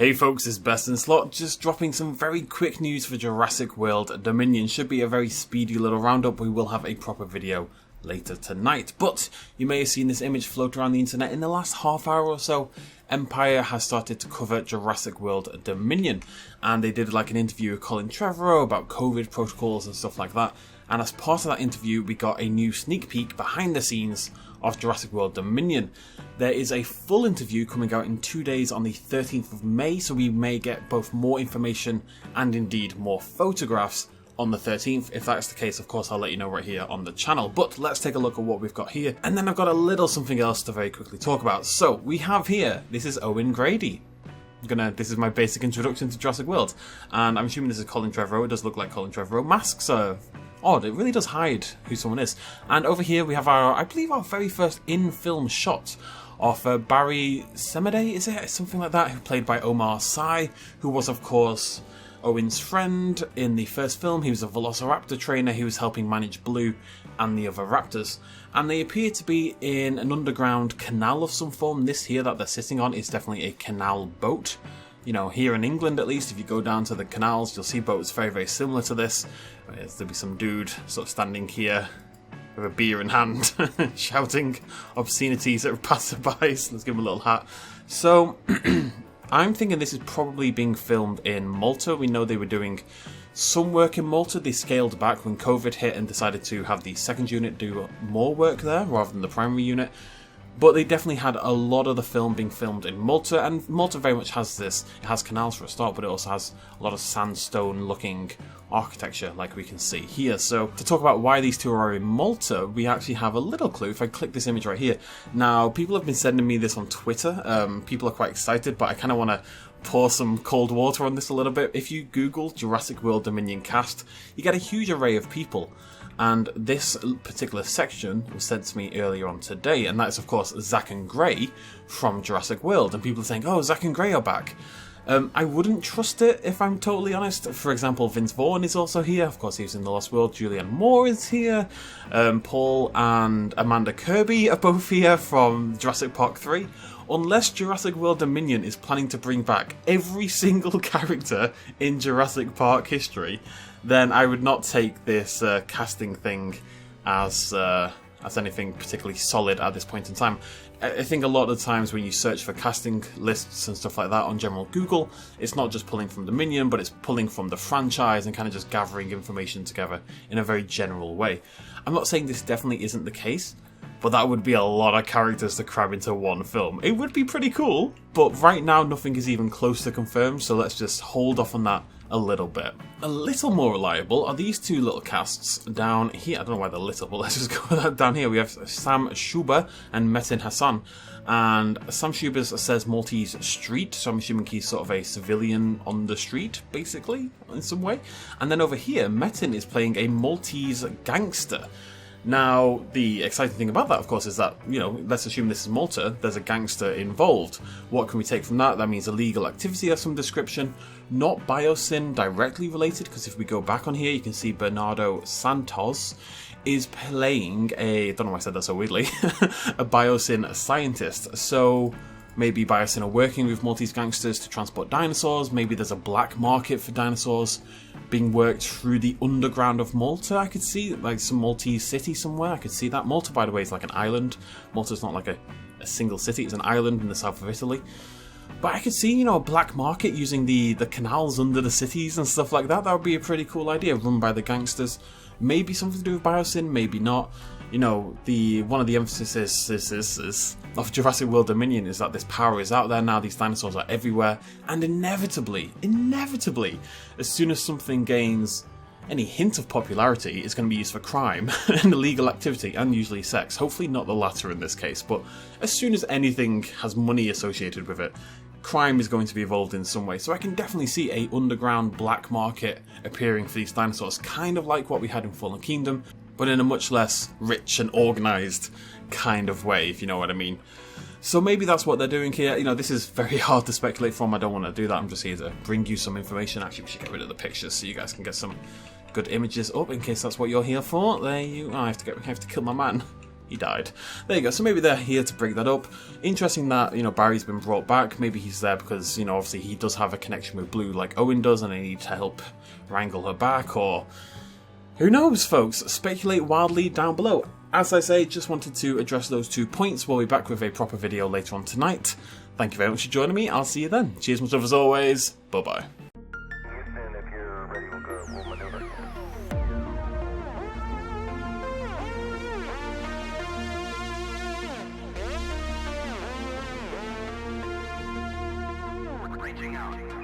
Hey folks, it's Best in Slot, just dropping some very quick news for Jurassic World Dominion. Should be a very speedy little roundup. We will have a proper video later tonight, but you may have seen this image float around the internet in the last half hour or so. Empire has started to cover Jurassic World Dominion, and they did like an interview with Colin Treverrow about COVID protocols and stuff like that. And as part of that interview, we got a new sneak peek behind the scenes of Jurassic World Dominion. There is a full interview coming out in 2 days on the 13th of May, so we may get both more information and indeed more photographs on the 13th. If that's the case, of course, I'll let you know right here on the channel. But let's take a look at what we've got here. And then I've got a little something else to very quickly talk about. So we have here, this is Owen Grady. This is my basic introduction to Jurassic World. And I'm assuming this is Colin Treverrow. It does look like Colin Treverrow. Masks are odd. It really does hide who someone is. And over here we have our, I believe, our very first in-film shot of Barry Semede, is it? Something like that, who played by Omar Sy, who was, of course, Owen's friend in the first film. He was a velociraptor trainer. He was helping manage Blue and the other raptors. And they appear to be in an underground canal of some form. This here that they're sitting on is definitely a canal boat. You know, here in England at least, if you go down to the canals, you'll see boats very, very similar to this. There'll be some dude sort of standing here with a beer in hand, shouting obscenities at passerbys. Let's give him a little hat. So, I'm thinking this is probably being filmed in Malta. We know they were doing some work in Malta. They scaled back when COVID hit and decided to have the second unit do more work there rather than the primary unit. But they definitely had a lot of the film being filmed in Malta, and Malta very much has this. It has canals for a start, but it also has a lot of sandstone-looking architecture, like we can see here. So, to talk about why these two are in Malta, we actually have a little clue. If I click this image right here. Now, people have been sending me this on Twitter. People are quite excited, but I kind of want to pour some cold water on this a little bit. If you Google Jurassic World Dominion cast, you get a huge array of people. And this particular section was sent to me earlier on today, and that is, of course, Zach and Gray from Jurassic World. And people are saying, oh, Zach and Gray are back. I wouldn't trust it, if I'm totally honest. For example, Vince Vaughn is also here. Of course, he was in The Lost World. Julianne Moore is here. Paul and Amanda Kirby are both here from Jurassic Park 3. Unless Jurassic World Dominion is planning to bring back every single character in Jurassic Park history, then I would not take this casting thing as anything particularly solid at this point in time. I think a lot of the times when you search for casting lists and stuff like that on general Google, it's not just pulling from Dominion, but it's pulling from the franchise and kind of just gathering information together in a very general way. I'm not saying this definitely isn't the case, but that would be a lot of characters to cram into one film. It would be pretty cool, but right now nothing is even close to confirmed, so let's just hold off on that a little bit. A little more reliable are these two little casts down here. I don't know why they're little, but let's just go with that down here. We have Sam Schuber and Metin Hassan. And Sam Schuber says Maltese street, so I'm assuming he's sort of a civilian on the street, basically, in some way. And then over here, Metin is playing a Maltese gangster. Now, the exciting thing about that, of course, is that, you know, let's assume this is Malta, there's a gangster involved. What can we take from that? That means illegal activity of some description, not biosyn directly related, because if we go back on here, you can see Bernardo Santos is playing a, don't know why I said that so weirdly, a biosyn scientist. So maybe biosyn are working with Maltese gangsters to transport dinosaurs. Maybe there's a black market for dinosaurs being worked through the underground of Malta. I could see like some Maltese city somewhere. I could see that. Malta, by the way, is like an island. Malta's not like a single city. It's an island in the south of Italy. But I could see, you know, a black market using the canals under the cities and stuff like that. That would be a pretty cool idea, run by the gangsters. Maybe something to do with biosyn, maybe not. You know, one of the emphasis of Jurassic World Dominion is that this power is out there now, these dinosaurs are everywhere, and inevitably, as soon as something gains any hint of popularity, it's going to be used for crime and illegal activity, and usually sex. Hopefully not the latter in this case, but as soon as anything has money associated with it, crime is going to be involved in some way. So I can definitely see a underground black market appearing for these dinosaurs, kind of like what we had in Fallen Kingdom, but in a much less rich and organised kind of way, if you know what I mean. So maybe that's what they're doing here. You know, this is very hard to speculate from. I don't want to do that. I'm just here to bring you some information. Actually, we should get rid of the pictures so you guys can get some good images up in case that's what you're here for. There you... Oh, I have to kill my man. he died. There you go. So maybe they're here to break that up. Interesting that, you know, Barry's been brought back. Maybe he's there because, you know, obviously he does have a connection with Blue like Owen does, and they need to help wrangle her back, or who knows, folks? Speculate wildly down below. As I say, just wanted to address those 2 points. We'll be back with a proper video later on tonight. Thank you very much for joining me. I'll see you then. Cheers, much love as always. Bye-bye. Reaching out.